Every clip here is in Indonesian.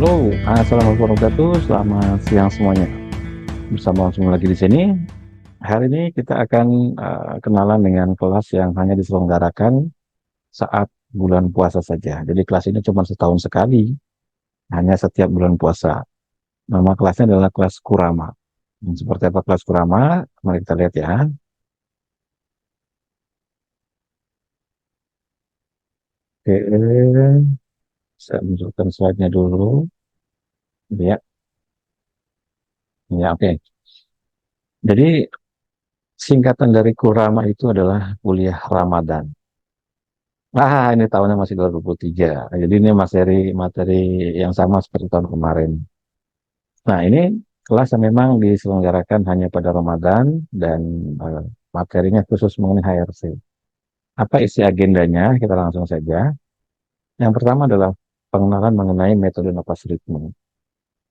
Halo, assalamualaikum warahmatullahi wabarakatuh. Selamat siang semuanya. Bersama semua lagi di sini. Hari ini kita akan kenalan dengan kelas yang hanya diselenggarakan saat bulan puasa saja. Jadi kelas ini cuma setahun sekali, hanya setiap bulan puasa. Nama kelasnya adalah kelas Kurama. Seperti apa kelas Kurama? Mari kita lihat ya. Oke, saya munculkan slide-nya dulu. Ya, ya, oke. Jadi singkatan dari Kurama itu adalah kuliah Ramadan. Ini tahunnya masih 2023. Jadi ini materi yang sama seperti tahun kemarin. Nah, ini kelas yang memang diselenggarakan hanya pada Ramadan dan eh, materinya khusus mengenai HRC. Apa isi agendanya? Kita langsung saja. Yang pertama adalah pengenalan mengenai metode napas ritme,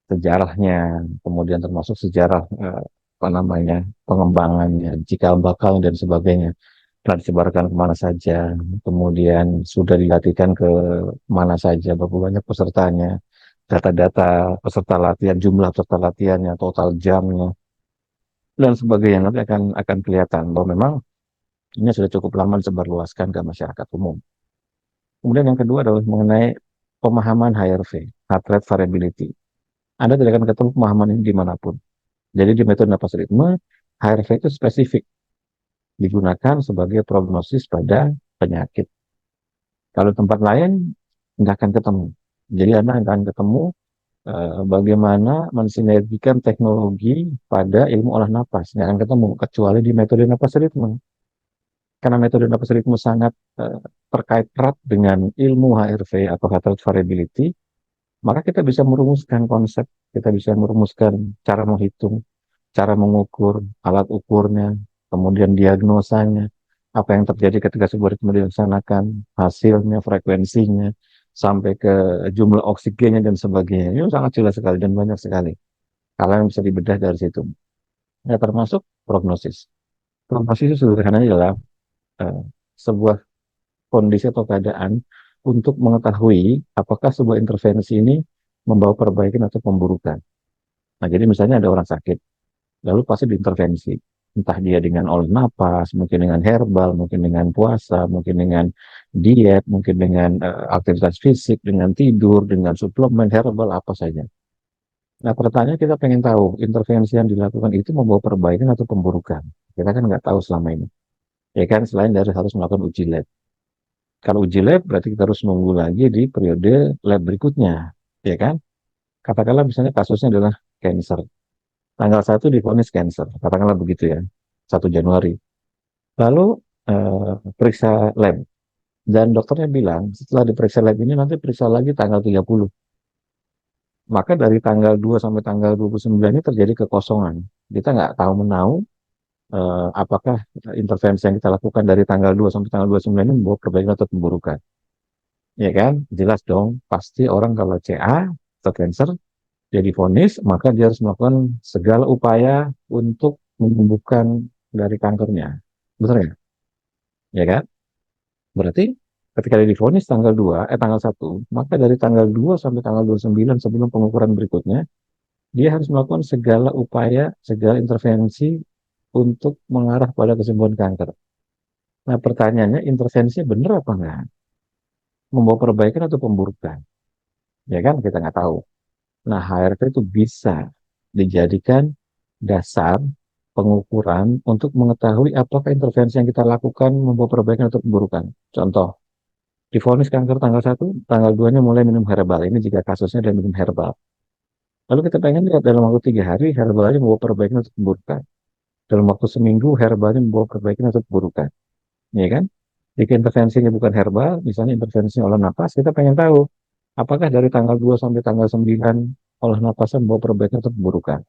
sejarahnya, kemudian termasuk sejarah apa namanya pengembangannya, cikal bakal dan sebagainya. Telah disebarkan kemana saja, kemudian sudah dilatihkan ke mana saja, berapa banyak pesertanya, data-data peserta latihan, jumlah peserta latihannya, total jamnya, dan sebagainya. Nanti akan kelihatan bahwa memang ini sudah cukup lama disebarluaskan ke masyarakat umum. Kemudian yang kedua adalah mengenai pemahaman HRV, heart rate variability. Anda tidak akan ketemu pemahaman ini dimanapun. Jadi di metode napas ritme, HRV itu spesifik digunakan sebagai prognosis pada penyakit. Kalau tempat lain nggak akan ketemu. Jadi Anda akan ketemu bagaimana mensinergikan teknologi pada ilmu olah napas. Nggak akan ketemu kecuali di metode napas ritme. Karena metode napas ritme sangat terkait erat dengan ilmu HRV atau heart rate variability, maka kita bisa merumuskan konsep, kita bisa merumuskan cara menghitung, cara mengukur, alat ukurnya, kemudian diagnosanya, apa yang terjadi ketika sebuah ritme dilaksanakan, hasilnya, frekuensinya, sampai ke jumlah oksigennya dan sebagainya. Ini sangat jelas sekali dan banyak sekali. Hal yang bisa dibedah dari situ. Ya, termasuk prognosis. Prognosis itu sederhananya adalah eh, sebuah kondisi atau keadaan untuk mengetahui apakah sebuah intervensi ini membawa perbaikan atau pemburukan. Nah, jadi misalnya ada orang sakit, lalu pasti diintervensi. Entah dia dengan olah napas, mungkin dengan herbal, mungkin dengan puasa, mungkin dengan diet, mungkin dengan aktivitas fisik, dengan tidur, dengan suplemen herbal, apa saja. Nah, pertanyaan kita pengen tahu, intervensi yang dilakukan itu membawa perbaikan atau pemburukan. Kita kan nggak tahu selama ini. Ya kan, selain dari harus melakukan uji lab. Kalau uji lab, berarti kita harus nunggu lagi di periode lab berikutnya. Ya kan? Katakanlah misalnya kasusnya adalah cancer. Tanggal 1 divonis cancer, katakanlah begitu ya, 1 Januari. Lalu periksa lab. Dan dokternya bilang, setelah diperiksa lab ini nanti periksa lagi tanggal 30. Maka dari tanggal 2 sampai tanggal 29 ini terjadi kekosongan. Kita nggak tahu menahu apakah intervensi yang kita lakukan dari tanggal 2 sampai tanggal 29 ini membawa perbaikan atau pemburukan. Ya kan? Jelas dong, pasti orang kalau CA atau cancer dia divonis, maka dia harus melakukan segala upaya untuk menyembuhkan dari kankernya. Betul ya? Ya kan? Berarti ketika dia divonis tanggal 1, maka dari tanggal 2 sampai tanggal 29 sebelum pengukuran berikutnya, dia harus melakukan segala upaya, segala intervensi untuk mengarah pada kesembuhan kanker. Nah, pertanyaannya, intervensinya benar apa enggak? Membawa perbaikan atau pemburukan? Ya kan? Kita nggak tahu. Nah, HRT itu bisa dijadikan dasar pengukuran untuk mengetahui apakah intervensi yang kita lakukan membawa perbaikan atau pemburukan. Contoh, divonis kanker tanggal 1, tanggal 2-nya mulai minum herbal. Ini jika kasusnya adalah minum herbal. Lalu kita pengen lihat dalam waktu 3 hari herbalnya membawa perbaikan atau pemburukan. Dalam waktu seminggu herbalnya membawa perbaikan atau pemburukan. Ya kan? Jika intervensinya bukan herbal, misalnya intervensi olah napas, kita pengen tahu apakah dari tanggal 2 sampai tanggal 9 olah napasnya membawa perbaikan atau pemburukan.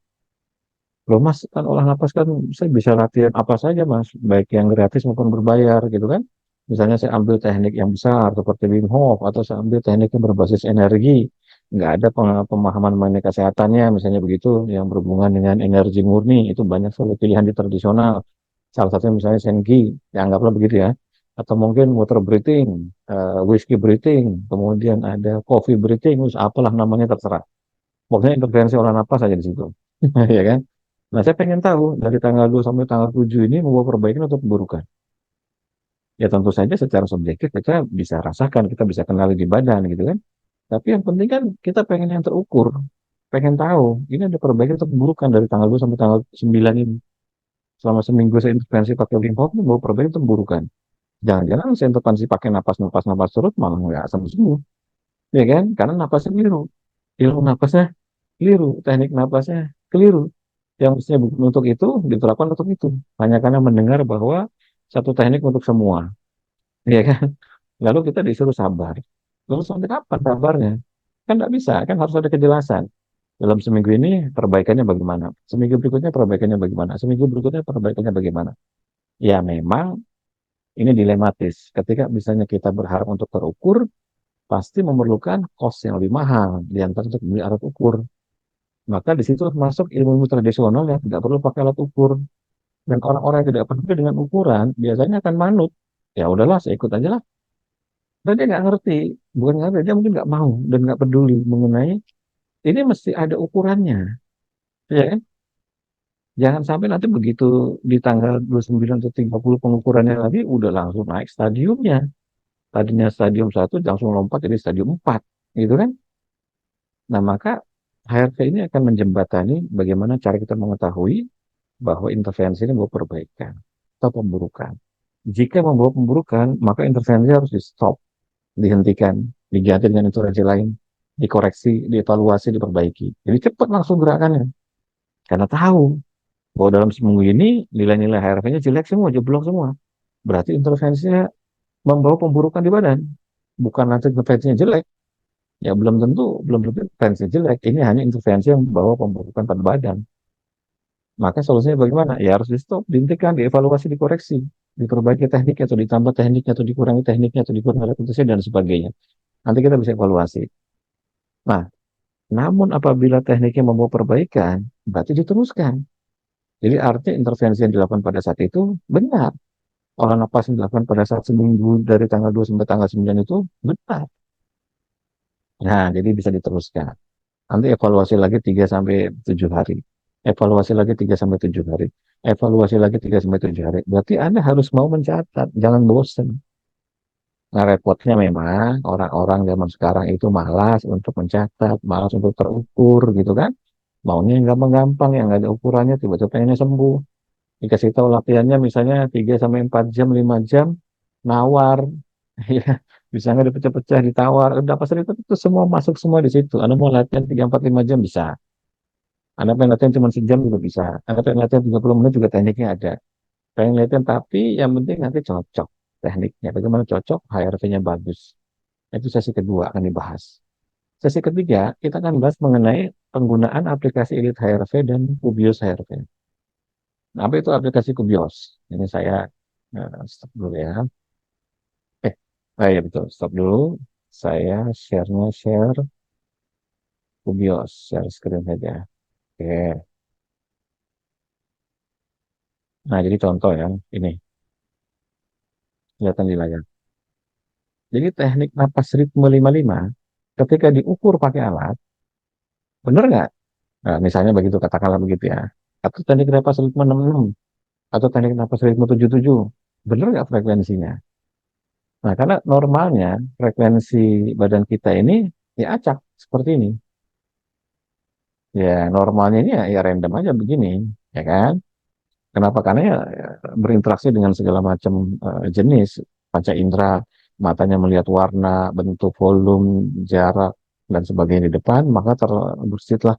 Loh mas, kan olah napas kan saya bisa latihan apa saja mas, baik yang gratis maupun berbayar gitu kan. Misalnya saya ambil teknik yang besar seperti Wim Hof, atau saya ambil teknik yang berbasis energi. Nggak ada pemahaman mengenai kesehatannya, misalnya begitu, yang berhubungan dengan energi murni, itu banyak sekali pilihan di tradisional. Salah satunya misalnya Senki, ya anggaplah begitu ya. Atau mungkin water breathing, whiskey breathing, kemudian ada coffee breathing, apalah namanya terserah. Pokoknya intervensi olah napas aja di situ. Ya kan? Nah, saya pengen tahu dari tanggal 2 sampai tanggal 7 ini membawa perbaikan atau pemburukan. Ya tentu saja secara subjektif kita bisa rasakan, kita bisa kenali di badan gitu kan. Tapi yang penting kan kita pengen yang terukur, pengen tahu ini ada perbaikan atau pemburukan dari tanggal 2 sampai tanggal 9 ini. Selama seminggu saya intervensi pakai limfop ini mau perbaikan atau pemburukan. Jangan-jangan saya intervensi pakai napas terus malah nggak sembuh, ya kan? Karena napasnya keliru, ilmu napasnya keliru, teknik napasnya keliru. Yang mestinya bukan untuk itu diterapkan untuk itu. Hanya karena mendengar bahwa satu teknik untuk semua, ya kan? Lalu kita disuruh sabar. Lalu sampai kapan sabarnya? Kan nggak bisa, kan harus ada kejelasan. Dalam seminggu ini perbaikannya bagaimana? Seminggu berikutnya perbaikannya bagaimana? Seminggu berikutnya perbaikannya bagaimana? Ya memang ini dilematis. Ketika misalnya kita berharap untuk terukur, pasti memerlukan cost yang lebih mahal di antara untuk beli alat ukur. Maka di situ masuk ilmu tradisional yang tidak perlu pakai alat ukur. Dan orang-orang yang tidak peduli dengan ukuran biasanya akan manut. Ya udahlah, saya ikut aja lah. Dan dia nggak ngerti, bukan nggak ngerti, dia mungkin nggak mau dan nggak peduli mengenai ini mesti ada ukurannya, ya kan? Jangan sampai nanti begitu di tanggal 29 atau 30 pengukurannya lagi udah langsung naik stadiumnya. Tadinya stadium 1 langsung lompat jadi stadium 4, gitu kan? Nah, maka HRV ini akan menjembatani bagaimana cara kita mengetahui bahwa intervensi ini membawa perbaikan atau pemburukan. Jika membawa pemburukan, maka intervensi harus di stop, dihentikan, diganti dengan intervensi lain, dikoreksi, dievaluasi, diperbaiki. Jadi cepat langsung gerakannya. Karena tahu bahwa dalam seminggu ini nilai-nilai HRV-nya jelek semua, jeblok semua. Berarti intervensinya membawa pemburukan di badan. Bukan nanti intervensinya jelek. Ya belum tentu intervensinya jelek. Ini hanya intervensi yang membawa pemburukan pada badan. Maka solusinya bagaimana? Ya harus di stop, dihentikan, dievaluasi, dikoreksi, diperbaiki tekniknya atau ditambah tekniknya atau dikurangi tekniknya atau dikurangi repetisinya dan sebagainya. Nanti kita bisa evaluasi. Nah, namun apabila tekniknya membawa perbaikan, berarti diteruskan. Jadi artinya intervensi yang dilakukan pada saat itu benar. Olah napas yang dilakukan pada saat seminggu dari tanggal 2 sampai tanggal 9 itu benar. Nah, jadi bisa diteruskan. Nanti evaluasi lagi 3 sampai 7 hari. Evaluasi lagi 3 sampai 7 hari. Evaluasi lagi 3 sampai 7 hari. Berarti Anda harus mau mencatat, jangan bosan. Nah, repotnya memang orang-orang zaman sekarang itu malas untuk mencatat, malas untuk terukur gitu kan. Maunya yang gampang-gampang, yang nggak ada ukurannya, tiba-tiba pengennya sembuh. Dikasih tahu latihannya misalnya 3 sampai 4 jam, 5 jam, nawar. Ya, bisa nggak dipecah-pecah, ditawar. Udah pas itu semua masuk semua di situ. Anda mau latihan 3 4 5 jam bisa. Anda pengen latihan cuma sejam juga bisa. Anda pengen latihan 30 menit juga tekniknya ada. Pengen latihan tapi yang penting nanti cocok tekniknya. Bagaimana cocok, HRV-nya bagus. Itu sesi kedua akan dibahas. Sesi ketiga, kita akan bahas mengenai penggunaan aplikasi Elite HRV dan Kubios HRV. Nah, apa itu aplikasi Kubios? Ini saya stop dulu ya. Eh, ya betul, stop dulu. Saya share Kubios, share screen saja. Oke. Nah, jadi contoh ya, ini kelihatan di layar. Jadi teknik napas ritme 55, ketika diukur pakai alat, benar nggak? Nah, misalnya begitu, katakanlah begitu ya. Atau teknik napas ritme 66, atau teknik napas ritme 77, benar nggak frekuensinya? Nah, karena normalnya frekuensi badan kita ini ya acak seperti ini. Ya, normalnya ini ya random aja begini, ya kan? Kenapa? Karena ya berinteraksi dengan segala macam jenis panca indera, matanya melihat warna, bentuk, volume, jarak, dan sebagainya di depan, maka terbersihlah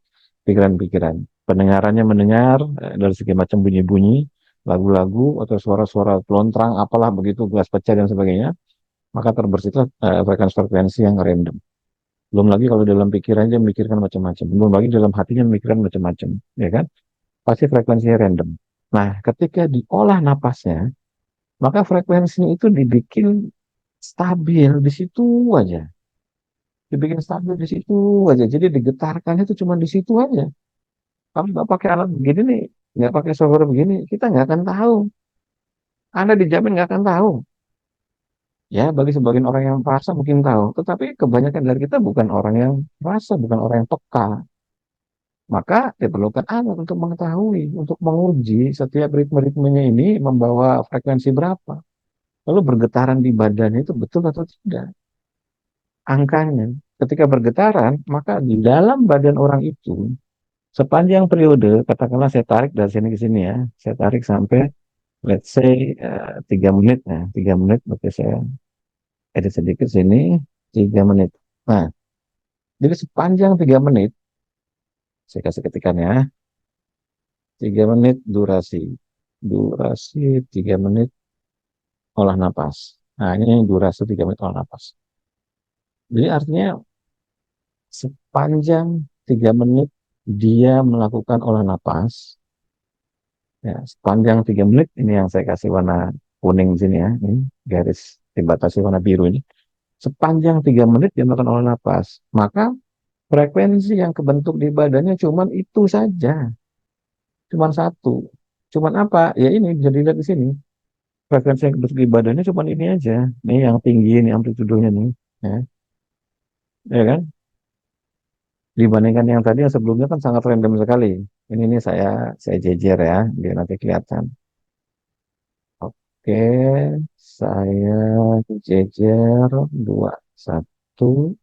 pikiran-pikiran. Pendengarannya mendengar dari segi macam bunyi-bunyi, lagu-lagu atau suara-suara pelontrang, apalah begitu, gelas pecah dan sebagainya, maka terbersihlah frekuensi-frekuensi yang random. Belum lagi kalau dalam pikirannya memikirkan macam-macam, belum lagi dalam hatinya memikirkan macam-macam, ya kan? Pasti frekuensinya random. Nah, ketika diolah napasnya, maka frekuensinya itu dibikin stabil di situ aja. Dibikin stabil di situ aja. Jadi digetarkannya itu cuma di situ aja. Kalau nggak pakai alat begini nih, nggak pakai software begini, kita nggak akan tahu. Anda dijamin nggak akan tahu. Ya, bagi sebagian orang yang merasa mungkin tahu. Tetapi kebanyakan dari kita bukan orang yang merasa, bukan orang yang peka. Maka diperlukan alat untuk mengetahui, untuk menguji setiap ritme-ritmenya ini membawa frekuensi berapa. Lalu bergetaran di badannya itu betul atau tidak angkanya. Ketika bergetaran, maka di dalam badan orang itu sepanjang periode, katakanlah saya tarik dari sini ke sini ya, saya tarik sampai let's say 3 menit ya, 3 menit, oke saya edit sedikit sini, 3 menit. Nah, jadi sepanjang 3 menit, saya kasih ketikan ya, 3 menit durasi, durasi 3 menit olah napas. Nah, ini durasi 3 menit olah napas. Jadi artinya sepanjang 3 menit dia melakukan olah napas, ya, sepanjang 3 menit ini yang saya kasih warna kuning di sini ya, ini garis dibatasi warna biru ini. Sepanjang 3 menit dia melakukan olah napas, maka frekuensi yang kebentuk di badannya cuman itu saja, cuman satu. Cuman apa? Ya ini bisa dilihat di sini. Frekuensi yang kebentuk di badannya cuman ini aja. Nih yang tinggi ini amplitudenya nih, ya, ya kan? Dibandingkan yang tadi yang sebelumnya kan sangat random sekali. Ini saya jejer ya, biar nanti kelihatan. Oke, saya jejer 21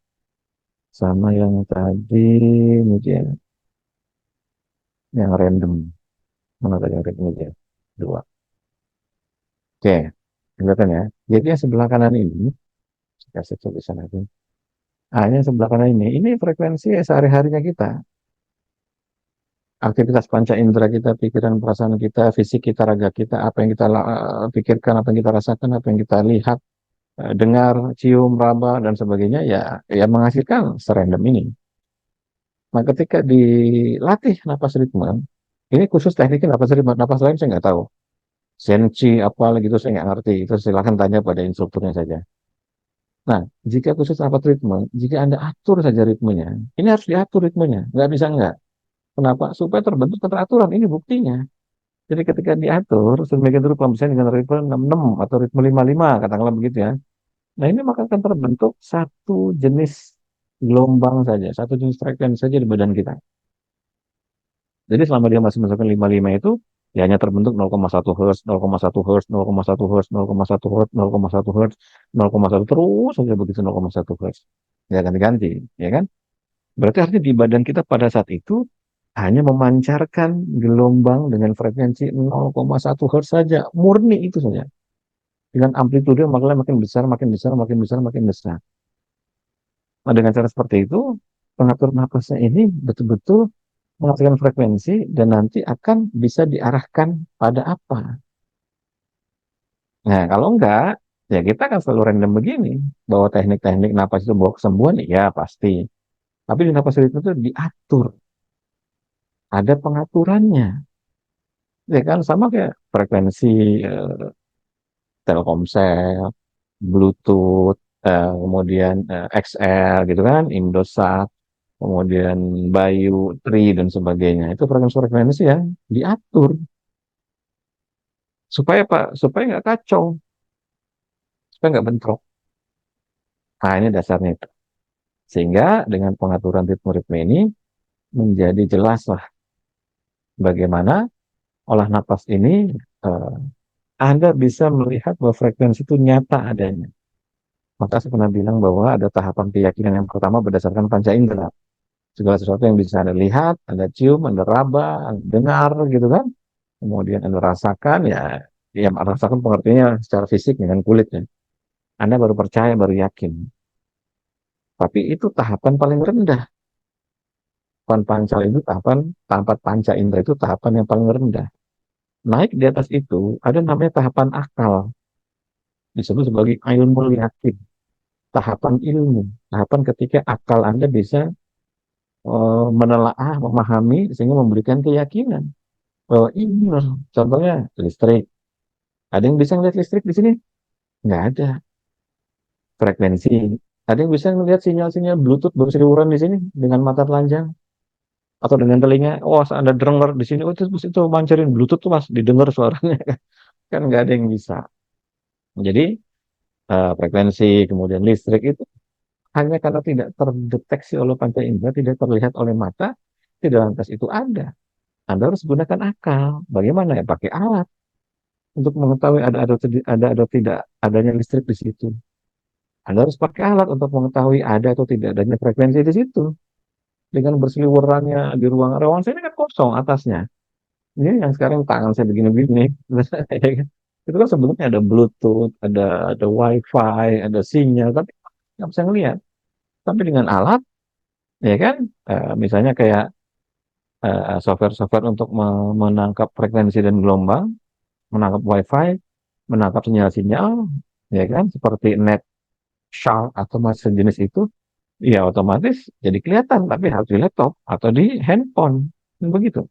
sama yang tadi ini dia, yang random. Mana tadi yang random dia? Dua. Oke, kelihatan ya. Jadi yang sebelah kanan ini, saya kasih tulisan lagi. Ah, ini yang sebelah kanan ini frekuensi sehari-harinya kita. Aktivitas panca indera kita, pikiran, perasaan kita, fisik kita, raga kita, apa yang kita pikirkan, apa yang kita rasakan, apa yang kita lihat, dengar, cium, raba, dan sebagainya, ya, ya menghasilkan serandom ini. Nah, ketika dilatih napas ritme, ini khusus tekniknya napas ritme, napas lain saya nggak tahu. Senchi, apa lagi itu saya nggak ngerti. Itu silahkan tanya pada instrukturnya saja. Nah, jika khusus napas ritme, jika Anda atur saja ritmenya, ini harus diatur ritmenya, nggak bisa nggak. Kenapa? Supaya terbentuk keteraturan, ini buktinya. Jadi ketika diatur, sedemikian rupa misalnya dengan ritme 66 atau ritme 55, katakanlah begitu ya. Nah, ini maka akan terbentuk satu jenis gelombang saja, satu jenis frekuensi saja di badan kita. Jadi selama dia masih misalkan 55 itu, ya hanya terbentuk 0,1 Hz, 0,1 Hz, 0,1 Hz, 0,1 Hz, 0,1 Hz, 0,1 terus saja begitu 0,1 Hz. Ya ganti-ganti, ya kan? Berarti artinya di badan kita pada saat itu hanya memancarkan gelombang dengan frekuensi 0,1 Hz saja, murni itu saja. Dengan amplitude makanya makin besar, makin besar, makin besar, makin besar. Nah, dengan cara seperti itu, pengatur napasnya ini betul-betul menghasilkan frekuensi dan nanti akan bisa diarahkan pada apa. Nah, kalau enggak, ya kita akan selalu random begini. Bahwa teknik-teknik napas itu bawa kesembuhan, ya pasti. Tapi di napas itu diatur. Ada pengaturannya. Ya kan, sama kayak frekuensi eh, Telkomsel, Bluetooth, kemudian XL gitu kan, Indosat, kemudian Bayu, Tri, dan sebagainya. Itu frekuensi-frekuensi yang diatur. Supaya Pak, supaya nggak kacau, supaya nggak bentrok. Nah, ini dasarnya itu. Sehingga dengan pengaturan ritme-ritme ini menjadi jelas lah bagaimana olah napas ini eh, Anda bisa melihat bahwa frekuensi itu nyata adanya. Maka saya pernah bilang bahwa ada tahapan keyakinan yang pertama berdasarkan panca indera. Segala sesuatu yang bisa Anda lihat, Anda cium, Anda raba, Anda dengar gitu kan. Kemudian Anda rasakan, ya, ya rasakan pengertiannya secara fisik dengan kulitnya. Anda baru percaya, baru yakin. Tapi itu tahapan paling rendah. Tahapan panca itu tahapan panca indera itu tahapan yang paling rendah. Naik di atas itu ada namanya tahapan akal, disebut sebagai ilmu yakin, tahapan ilmu, tahapan ketika akal Anda bisa menelaah, memahami sehingga memberikan keyakinan bahwa ini loh, contohnya listrik. Ada yang bisa ngeliat listrik di sini? Nggak ada. Frekuensi. Ada yang bisa ngeliat sinyal-sinyal Bluetooth berseliweran di sini dengan mata telanjang atau dengan telinga. Oh, ada dengar di sini. Oh, itu mancarin Bluetooth tuh mas, didengar suaranya. Kan nggak ada yang bisa. Jadi frekuensi kemudian listrik itu hanya karena tidak terdeteksi oleh panca indera, tidak terlihat oleh mata, Di dalam tes itu ada. Anda harus gunakan akal. Bagaimana ya? Pakai alat untuk mengetahui ada atau tidak adanya listrik di situ. Anda harus pakai alat untuk mengetahui ada atau tidak adanya frekuensi di situ. Dengan berseliwerannya di ruangan saya ini kan kosong atasnya. Ini yang sekarang tangan saya begini-begini. Ya kan? Itu kan sebelumnya ada Bluetooth, ada WiFi, ada sinyal, tapi nggak bisa ngelihat. Tapi dengan alat, ya kan, misalnya kayak software-software untuk menangkap frekuensi dan gelombang, menangkap WiFi, menangkap sinyal-sinyal, ya kan, seperti net, shark atau macam jenis itu, ya otomatis jadi kelihatan, tapi harus di laptop atau di handphone, begitu.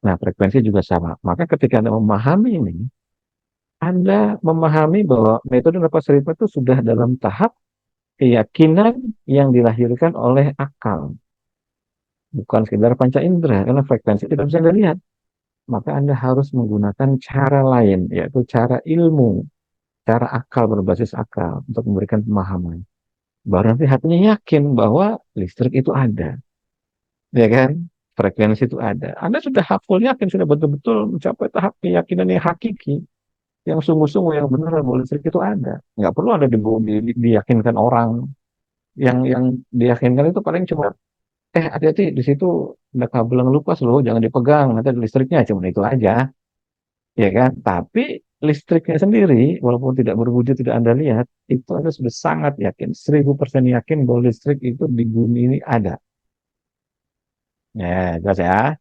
Nah, frekuensi juga sama. Maka ketika Anda memahami ini, Anda memahami bahwa metode napas ritme itu sudah dalam tahap keyakinan yang dilahirkan oleh akal, bukan sekedar panca indera, karena frekuensi tidak bisa Anda lihat. Maka Anda harus menggunakan cara lain, yaitu cara ilmu, cara akal berbasis akal untuk memberikan pemahaman. Baru nanti hatinya yakin bahwa listrik itu ada, ya kan? Frekuensi itu ada. Anda sudah full yakin, sudah betul-betul mencapai tahap keyakinan yang hakiki, yang sungguh-sungguh, yang benar bahwa listrik itu ada. Nggak perlu ada diyakinkan orang. Yang diyakinkan itu paling cuma, hati-hati di situ ada kabel yang lupas loh, jangan dipegang, nanti ada listriknya, cuma itu aja, ya kan? Tapi listriknya sendiri, walaupun tidak berwujud, tidak Anda lihat, itu Anda sudah sangat yakin, 1000% yakin bahwa listrik itu di bumi ini ada. Ya, jelas ya.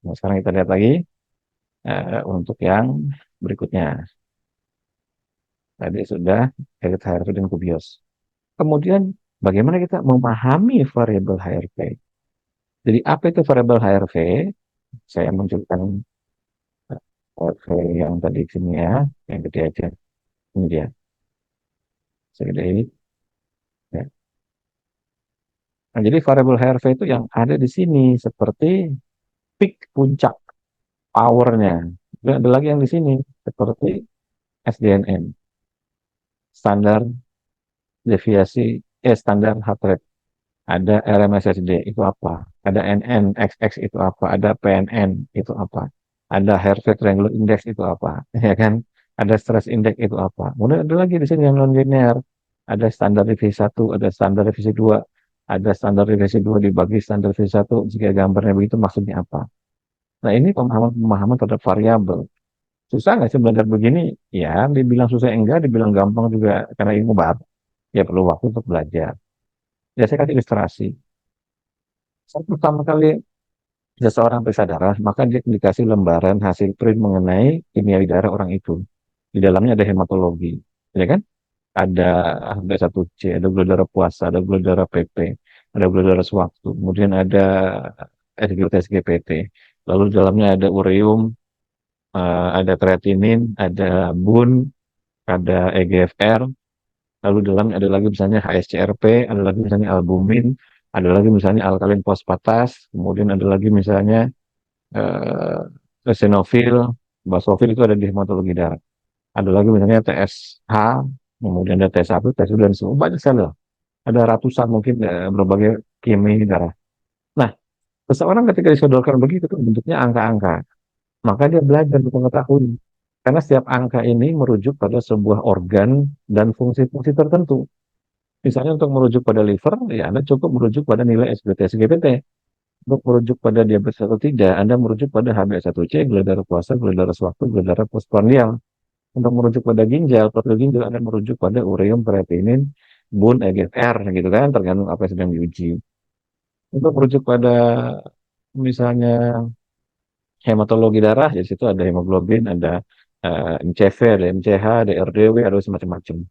Nah, sekarang kita lihat lagi untuk yang berikutnya. Tadi sudah Erit HRV dan Kubios. Kemudian, bagaimana kita memahami variabel HRV? Jadi, apa itu variabel HRV? Saya munculkan HRV yang tadi sini ya, yang gede aja. Ini dia, segede ini. Ya. Nah, jadi variabel HRV itu yang ada di sini, seperti peak puncak powernya. Dan ada lagi yang di sini, seperti SDNN, standar deviasi, standar heart rate. Ada RMSSD itu apa? Ada NNXX itu apa? Ada PNN itu apa? Ada heart rate triangular index itu apa? Ya kan? Ada stress index itu apa? Kemudian ada lagi di sini yang non linear. Ada standar divisi 1, ada standar divisi 2, ada standar divisi 2 dibagi standar divisi 1. Jika gambarnya begitu maksudnya apa? Nah, ini pemahaman terhadap variabel. Susah nggak sih belajar begini? Ya, dibilang susah enggak, dibilang gampang juga karena ilmu baru. Ya perlu waktu untuk belajar. Ya, saya kasih ilustrasi. Saat pertama kali seseorang periksa darah, maka dia dikasih lembaran hasil print mengenai kimia darah orang itu. Di dalamnya ada hematologi, ya kan? Ada HbA1c, ada gula darah puasa, ada gula darah PP, ada gula darah sewaktu, kemudian ada SGLT-SGPT. Lalu di dalamnya ada ureum, ada kreatinin, ada BUN, ada EGFR, lalu di dalamnya ada lagi misalnya HSCRP, ada lagi misalnya albumin, ada lagi misalnya alkalin fosfatas, kemudian ada lagi misalnya eosinofil, basofil itu ada di hematologi darah. Ada lagi misalnya TSH, kemudian ada TSH, TSH dan semua banyak sekali lah. Ada ratusan mungkin berbagai kimia darah. Nah, seseorang ketika disodorkan begitu tuh bentuknya angka-angka, maka dia belajar untuk mengetahui. Karena setiap angka ini merujuk pada sebuah organ dan fungsi-fungsi tertentu. Misalnya untuk merujuk pada liver, ya Anda cukup merujuk pada nilai SGT, SGPT. Untuk merujuk pada diabetes atau tidak, Anda merujuk pada HbA1c, gula darah puasa, gula darah sewaktu, gula darah postprandial. Untuk merujuk pada ginjal, profil ginjal Anda merujuk pada ureum, kreatinin, BUN, EGFR, gitu kan, tergantung apa yang sedang diuji. Untuk merujuk pada misalnya hematologi darah, di situ ada hemoglobin, ada MCV, ada MCH, ada RDW, ada semacam-macam.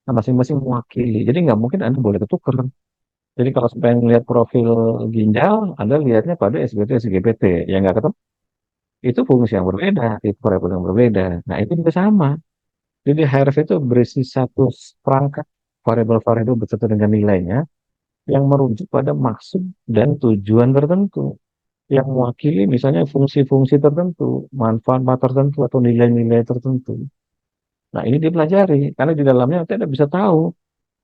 Nah, masing-masing mewakili. Jadi nggak mungkin Anda boleh ketukar. Jadi kalau pengen melihat profil ginjal, Anda lihatnya pada SGT, SGPT. Yang nggak ketemu, itu fungsi yang berbeda, itu variabel yang berbeda. Nah, itu juga sama. Jadi HRV itu berisi satu perangkat variabel-variabel beserta dengan nilainya yang merujuk pada maksud dan tujuan tertentu. Yang mewakili misalnya fungsi-fungsi tertentu, manfaat tertentu, atau nilai-nilai tertentu. Nah, ini dipelajari, karena di dalamnya nanti Anda bisa tahu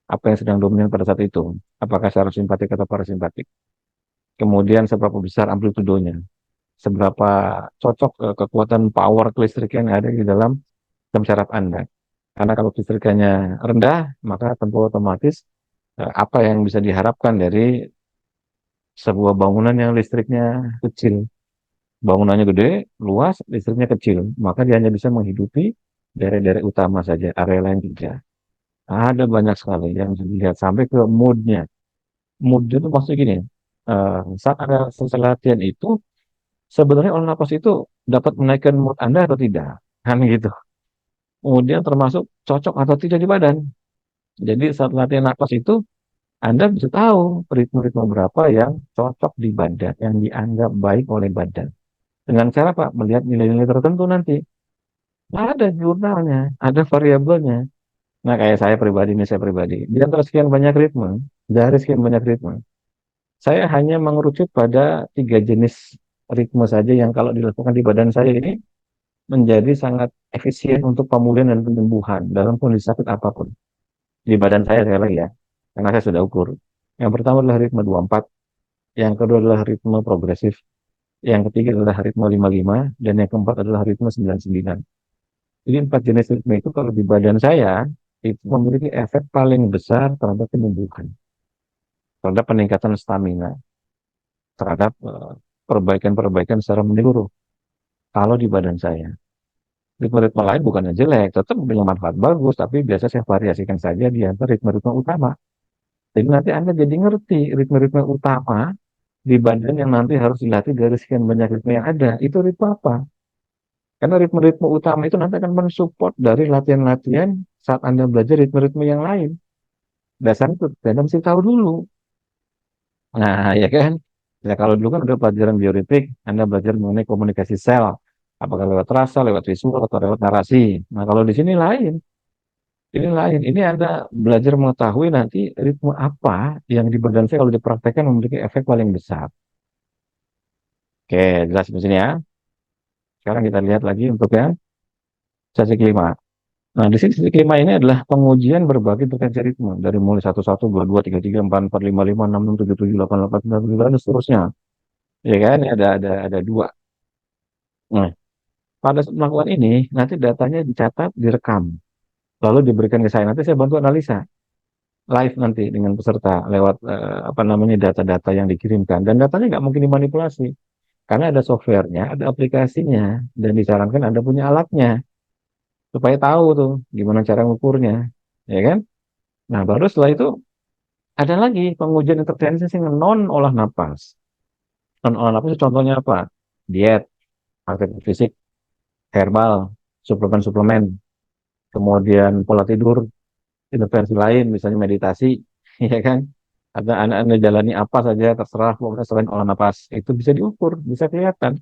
apa yang sedang dominan pada saat itu. Apakah secara simpatik atau parasimpatik. kemudian seberapa besar amplitudonya, seberapa cocok kekuatan power kelistrikan yang ada di dalam jam syaraf Anda. Karena kalau kelistrikannya rendah, maka tentu otomatis apa yang bisa diharapkan dari sebuah bangunan yang listriknya kecil. Bangunannya gede, luas, listriknya kecil. Maka dia hanya bisa menghidupi daerah-daerah utama saja, area lain tidak. Ada banyak sekali yang dilihat sampai ke moodnya. Mood itu maksudnya gini, saat ada sesi latihan itu, sebenarnya olah napas itu dapat menaikkan mood Anda atau tidak? Kan gitu. Kemudian termasuk cocok atau tidak di badan. Jadi saat latihan napas itu, Anda bisa tahu ritme-ritme berapa yang cocok di badan, yang dianggap baik oleh badan. Dengan cara Pak, melihat nilai-nilai tertentu nanti. Ada jurnalnya, ada variabelnya. Nah, kayak saya pribadi, ini saya pribadi. Di antara sekian banyak ritme, dari sekian banyak ritme, saya hanya mengerucut pada 3 jenis ritme saja yang kalau dilakukan di badan saya ini menjadi sangat efisien untuk pemulihan dan penyembuhan dalam kondisi sakit apapun. Di badan saya sekali lagi ya, karena saya sudah ukur. Yang pertama adalah ritme 24, yang kedua adalah ritme progresif, yang ketiga adalah ritme 55, dan yang keempat adalah ritme 99. Jadi 4 jenis ritme itu kalau di badan saya, itu memiliki efek paling besar terhadap penyembuhan, terhadap peningkatan stamina, terhadap perbaikan-perbaikan secara menyeluruh. Kalau di badan saya, ritme-ritme lain bukannya jelek, tetap punya manfaat bagus, tapi biasa saya variasikan saja di antara ritme-ritme utama. Jadi nanti Anda jadi ngerti ritme-ritme utama di badan yang nanti harus dilatih dari sekian banyak ritme yang ada. Itu ritme apa? Karena ritme-ritme utama itu nanti akan mensupport dari latihan-latihan saat Anda belajar ritme-ritme yang lain. Dasarnya itu Anda mesti tahu dulu. Nah, ya kan? Ya, kalau dulu kan ada pelajaran bioritmik, Anda belajar mengenai komunikasi sel. Apakah lewat rasa, lewat visual, atau lewat narasi. Nah, kalau di sini lain. Ini lain. Ini Anda belajar mengetahui nanti ritme apa yang di badan saya kalau dipraktekkan memiliki efek paling besar. Oke, jelas di sini ya. Sekarang kita lihat lagi untuk yang sesi kelima. Nah, di sini sesi kelima ini adalah pengujian berbagai frekuensi ritme. Dari mulai 1, 1, 2, 2, 3, 3, 4, 5, 5, 6, 7, 7, 8, 8, 9, 10, 11, dan seterusnya. Ya kan, ini ada dua. Nah, pada saat melakukan ini, nanti datanya dicatat, direkam. Lalu diberikan ke saya. Nanti saya bantu analisa live nanti dengan peserta lewat apa namanya data-data yang dikirimkan. Dan datanya nggak mungkin dimanipulasi. Karena ada softwarenya, ada aplikasinya, dan disarankan Anda punya alatnya. Supaya tahu tuh gimana cara ngukurnya. Ya kan? Nah, baru setelah itu ada lagi pengujian intervensi yang non olah napas. Non olah napas itu contohnya apa? Diet, aktivitas fisik, herbal, suplemen-suplemen, kemudian pola tidur, intervensi lain, misalnya meditasi, ya kan? Ada anak-anak jalani apa saja, terserah, pokoknya selain olah napas. Itu bisa diukur, bisa kelihatan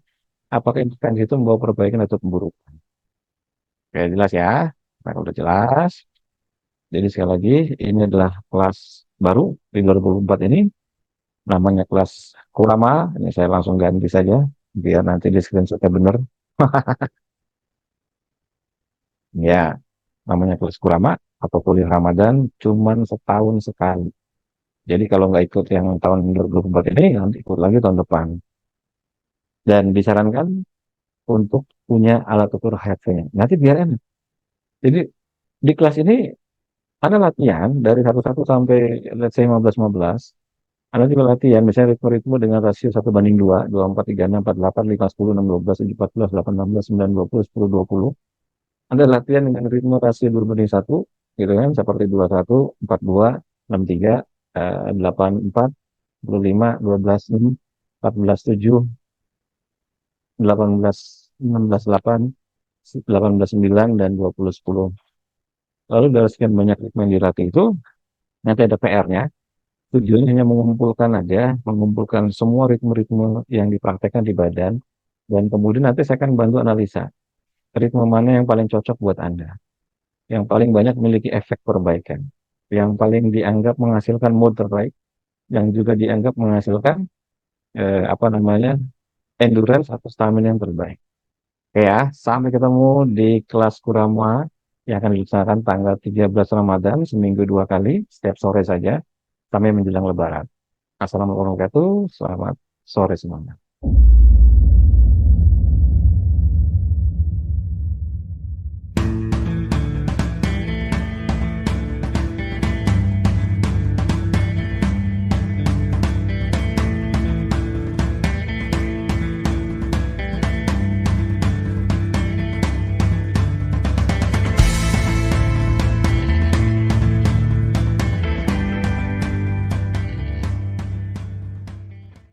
apakah intervensi itu membawa perbaikan atau pemburukan. Oke, jelas ya? Nah, udah jelas. Jadi sekali lagi, ini adalah kelas baru di 2024 ini, namanya kelas Kurama. Ini saya langsung ganti saja, biar nanti di screenshotnya benar. Ya, namanya kelas Kurama atau kuliah Ramadan, cuman setahun sekali. Jadi kalau nggak ikut yang tahun 2024 ini, nanti ikut lagi tahun depan. Dan disarankan untuk punya alat ukur HRV-nya. Nanti biar enak. Jadi di kelas ini ada latihan dari 1 sampai let's say 15-15. Ada juga latihan, misalnya ritme-ritme dengan rasio 1:2, 2, 4, 3, 6, 4, 8, 5, 10, 6, 12, 7, 14, 8, 16, 9, 20, 10, 20. Ada latihan dengan ritme rasio 2:1, gitu kan, seperti 21, 42, 63, 84, 25, 12, 6, 14, 7, 18, 16, 8, 18, 9, dan 20, 10. Lalu dari sekian banyak ritme yang dilatih itu, nanti ada PR-nya. Tujuannya hanya mengumpulkan aja, mengumpulkan semua ritme-ritme yang dipraktekkan di badan, dan kemudian nanti saya akan bantu analisa ritme mana yang paling cocok buat Anda, yang paling banyak memiliki efek perbaikan, yang paling dianggap menghasilkan mood terbaik, yang juga dianggap menghasilkan apa namanya endurance atau stamina yang terbaik. Oke ya, sampai ketemu di kelas Kurama yang akan dilaksanakan tanggal 13 Ramadan, seminggu 2 kali, setiap sore saja, sampai menjelang Lebaran. Assalamualaikum warahmatullahi wabarakatuh. Selamat sore semuanya.